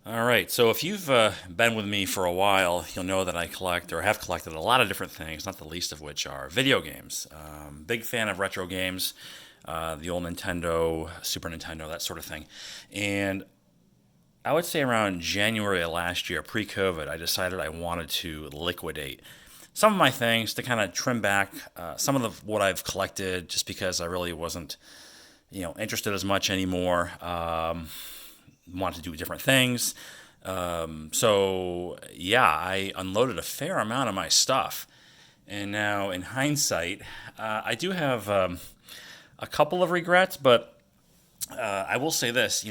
All right, so if you've been with me for a while, you'll know that I collect or have collected a lot of different things, not the least of which are video games. Big fan of retro games, the old Nintendo, Super Nintendo, that sort of thing. And I would say around January of last year, pre COVID, I decided I wanted to liquidate some of my things to kind of trim back some of what I've collected just because I really wasn't interested as much anymore. Wanted to do different things. So yeah, I unloaded a fair amount of my stuff, and now in hindsight, I do have a couple of regrets, but I will say this: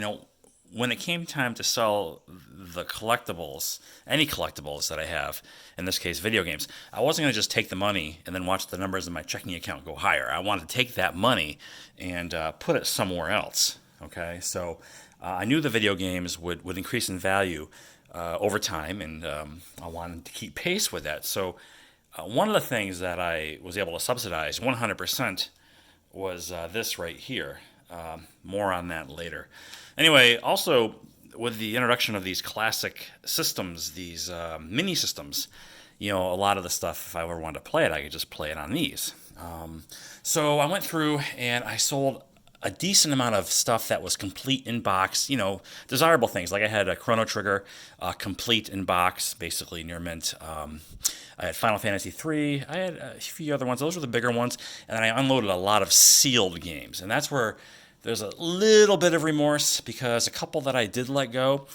when it came time to sell the collectibles, any collectibles that I have, in this case, video games, I wasn't going to just take the money and then watch the numbers in my checking account go higher. I wanted to take that money and put it somewhere else. Okay, so I knew the video games would increase in value over time, and I wanted to keep pace with that. So one of the things that I was able to subsidize 100% was this right here. More on that later. Anyway, also with the introduction of these classic systems, these mini systems, a lot of the stuff, if I ever wanted to play it, I could just play it on these. So I went through and I sold a decent amount of stuff that was complete in box, desirable things. Like I had a Chrono Trigger complete in box, basically near mint. I had Final Fantasy III. I had a few other ones. Those were the bigger ones. And then I unloaded a lot of sealed games. And that's where there's a little bit of remorse because a couple that I did let go,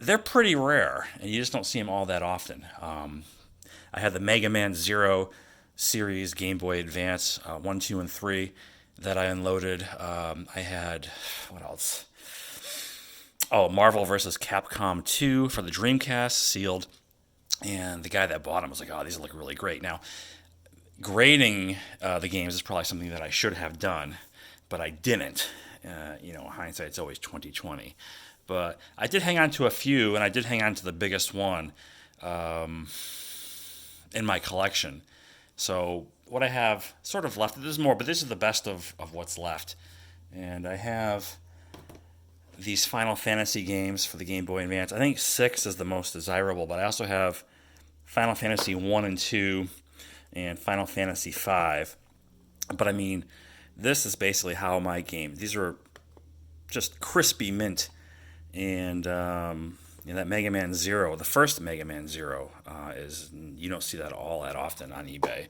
they're pretty rare. And you just don't see them all that often. I had the Mega Man Zero series Game Boy Advance 1, 2, and 3 that I unloaded. I had, what else? Oh, Marvel vs. Capcom 2 for the Dreamcast, sealed. And the guy that bought them was like, oh, these look really great. Now, grading the games is probably something that I should have done, but I didn't. Hindsight's always 2020. But I did hang on to a few, and I did hang on to the biggest one in my collection. So what I have sort of left, there's more, but this is the best of what's left. And I have these Final Fantasy games for the Game Boy Advance. I think 6 is the most desirable, but I also have Final Fantasy 1 and 2 and Final Fantasy 5. But I mean, this is basically how my game, these are just crispy mint. And that Mega Man Zero, the first Mega Man Zero, you don't see that all that often on eBay.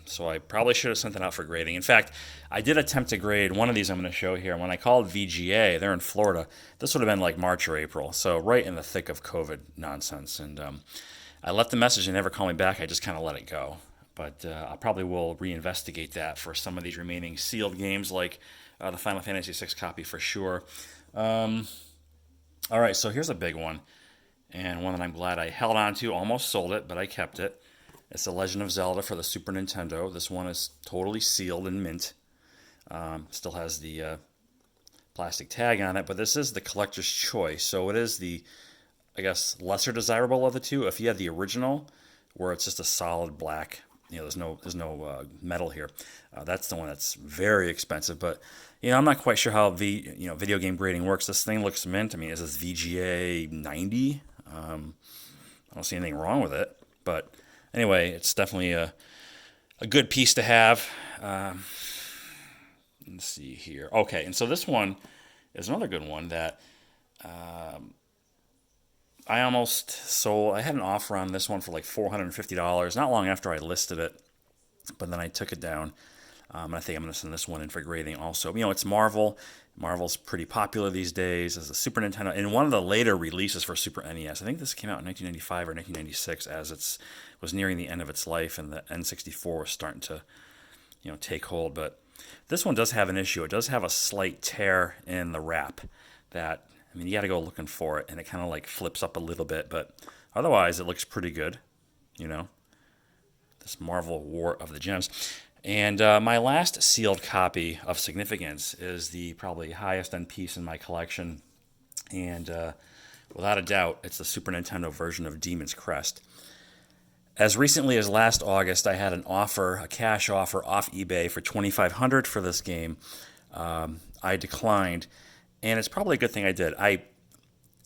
So I probably should have sent it out for grading. In fact, I did attempt to grade one of these I'm going to show here. When I called VGA, they're in Florida. This would have been like March or April, so right in the thick of COVID nonsense. And I left the message and never called me back. I just kind of let it go. But I probably will reinvestigate that for some of these remaining sealed games, like the Final Fantasy VI copy for sure. All right, so here's a big one, and one that I'm glad I held on to. Almost sold it, but I kept it. It's The Legend of Zelda for the Super Nintendo. This one is totally sealed in mint. Still has the plastic tag on it, but this is the collector's choice. So it is the, I guess, lesser desirable of the two. If you had the original, where it's just a solid black, there's no metal here. That's the one that's very expensive, but I'm not quite sure how video game grading works. This thing looks mint. I mean, is this VGA 90? I don't see anything wrong with it, but anyway, it's definitely a good piece to have. Let's see here. Okay, and so this one is another good one that I almost sold. I had an offer on this one for like $450 not long after I listed it, but then I took it down. And I think I'm going to send this one in for grading also. It's Marvel. Marvel's pretty popular these days as a Super Nintendo. And one of the later releases for Super NES. I think this came out in 1995 or 1996 as it was nearing the end of its life and the N64 was starting to take hold. But this one does have an issue. It does have a slight tear in the wrap that, you got to go looking for it. And it kind of like flips up a little bit. But otherwise, it looks pretty good. This Marvel War of the Gems. And my last sealed copy of significance is the probably highest end piece in my collection. And without a doubt, it's the Super Nintendo version of Demon's Crest. As recently as last August, I had an offer, a cash offer off eBay for $2,500 for this game. I declined, and it's probably a good thing I did.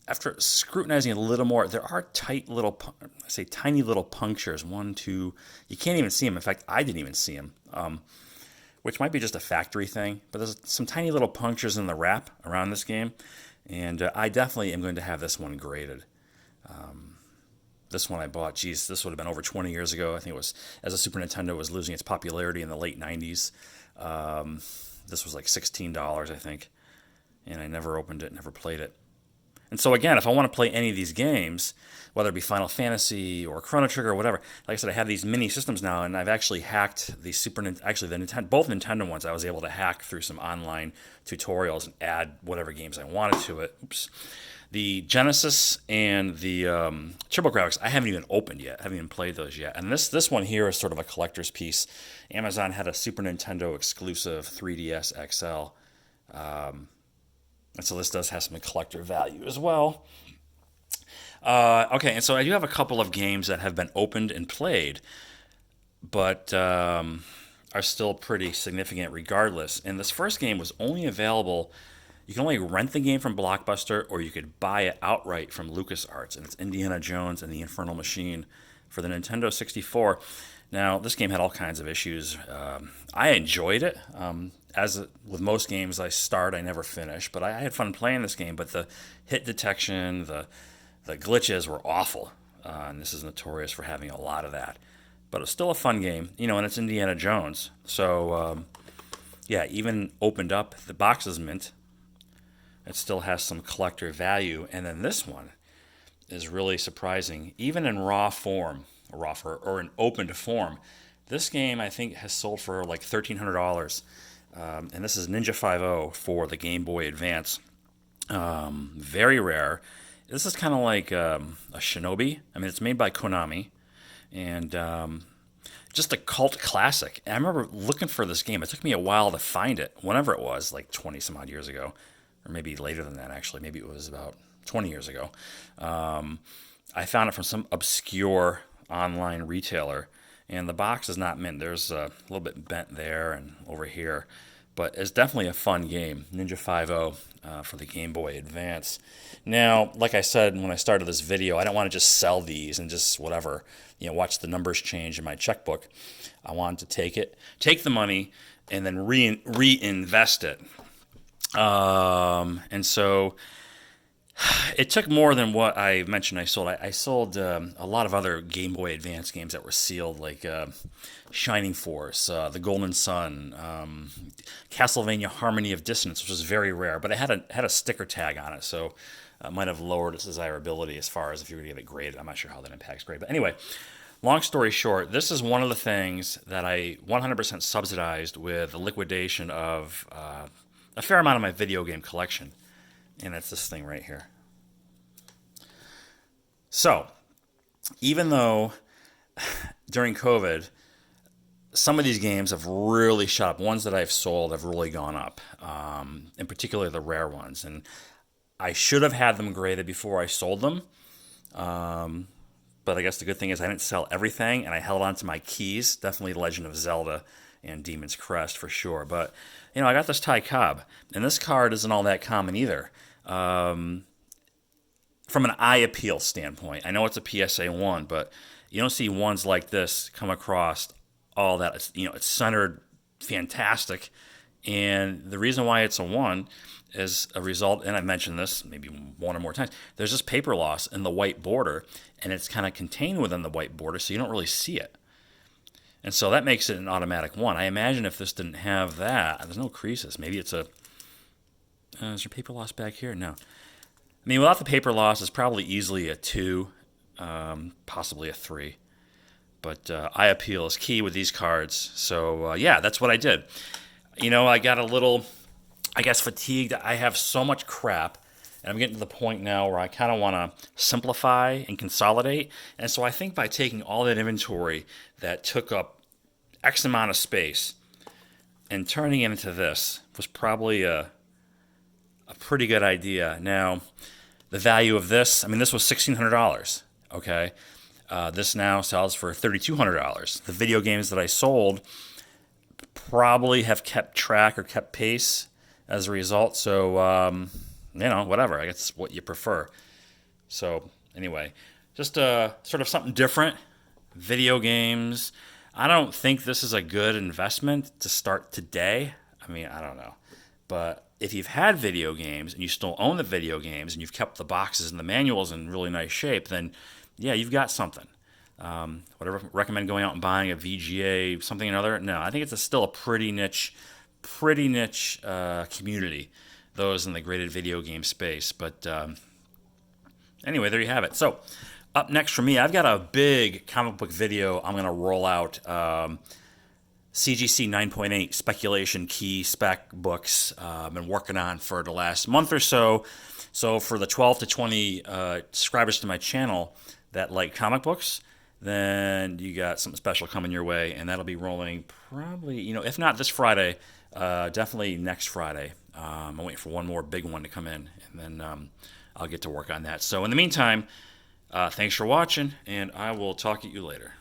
After scrutinizing a little more, there are tight little, I say tiny little punctures. One, two, you can't even see them. In fact, I didn't even see them, which might be just a factory thing. But there's some tiny little punctures in the wrap around this game, and I definitely am going to have this one graded. This one I bought, geez, this would have been over 20 years ago. I think it was as a Super Nintendo was losing its popularity in the late 90s. This was like $16, I think, and I never opened it, never played it. And so again, if I want to play any of these games, whether it be Final Fantasy or Chrono Trigger or whatever, like I said, I have these mini systems now, and I've actually hacked the both Nintendo ones. I was able to hack through some online tutorials and add whatever games I wanted to it. Oops. The Genesis and the TurboGrafx, I haven't even opened yet. I haven't even played those yet. And this one here is sort of a collector's piece. Amazon had a Super Nintendo exclusive 3DS XL. And so this does have some collector value as well. Okay, and so I do have a couple of games that have been opened and played, but are still pretty significant regardless. And this first game was only available, you can only rent the game from Blockbuster, or you could buy it outright from LucasArts, and it's Indiana Jones and the Infernal Machine for the Nintendo 64. Now, this game had all kinds of issues. I enjoyed it. As with most games I start, I never finish, but I had fun playing this game. But the hit detection, the glitches were awful, and this is notorious for having a lot of that. But it's still a fun game, and it's Indiana Jones. So, yeah, even opened up, the box is mint. It still has some collector value. And then this one is really surprising. Even in raw form, or in opened form, this game I think has sold for like $1,300. And this is Ninja 5 for the Game Boy Advance. Very rare. This is kind of like a Shinobi. I mean, it's made by Konami. And just a cult classic. And I remember looking for this game. It took me a while to find it, whenever it was, like 20 some odd years ago. Or maybe later than that, actually. Maybe it was about 20 years ago. I found it from some obscure online retailer. And the box is not mint. There's a little bit bent there and over here. But it's definitely a fun game, Ninja 5 for the Game Boy Advance. Now, like I said when I started this video, I don't want to just sell these and just whatever, watch the numbers change in my checkbook. I want to take the money, and then reinvest it. And so it took more than what I mentioned I sold. I sold a lot of other Game Boy Advance games that were sealed, like Shining Force, The Golden Sun, Castlevania Harmony of Dissonance, which was very rare, but it had a sticker tag on it, so it might have lowered its desirability as far as if you were going to get it graded. I'm not sure how that impacts grade. But anyway, long story short, this is one of the things that I 100% subsidized with the liquidation of a fair amount of my video game collection. And it's this thing right here. So, even though during COVID, some of these games have really shot up, ones that I've sold have really gone up, in particular the rare ones. And I should have had them graded before I sold them. But I guess the good thing is I didn't sell everything, and I held on to my keys. Definitely Legend of Zelda and Demon's Crest for sure. But, I got this Ty Cobb, and this card isn't all that common either. From an eye appeal standpoint, I know it's a PSA 1, but you don't see ones like this come across all that. It's centered fantastic, and the reason why it's a 1 is a result, and I've mentioned this maybe one or more times, there's this paper loss in the white border, and it's kind of contained within the white border, so you don't really see it. And so that makes it an automatic 1. I imagine if this didn't have that, there's no creases. Maybe it's a... is there paper loss back here? No. I mean, without the paper loss, it's probably easily a 2, possibly a 3. But eye appeal is key with these cards. So, yeah, that's what I did. I got a little, fatigued. I have so much crap, and I'm getting to the point now where I kind of want to simplify and consolidate. And so I think by taking all that inventory that took up X amount of space and turning it into this was probably a pretty good idea. Now, the value of this, this was $1,600, okay? This now sells for $3,200. The video games that I sold probably have kept track or kept pace as a result. So, whatever. I guess what you prefer. So anyway, just sort of something different. Video games. I don't think this is a good investment to start today. I mean, I don't know. But if you've had video games and you still own the video games and you've kept the boxes and the manuals in really nice shape, then yeah, you've got something. Would I recommend going out and buying a VGA something or another? No, I think it's still a pretty niche community, those in the graded video game space. But anyway, there you have it. So up next for me, I've got a big comic book video I'm going to roll out. CGC 9.8 speculation key spec books I've been working on for the last month or so. So for the 12 to 20 subscribers to my channel that like comic books, then you got something special coming your way, and that'll be rolling probably, if not this Friday, definitely next Friday. I'm waiting for one more big one to come in, and then I'll get to work on that. So in the meantime, thanks for watching, and I will talk to you later.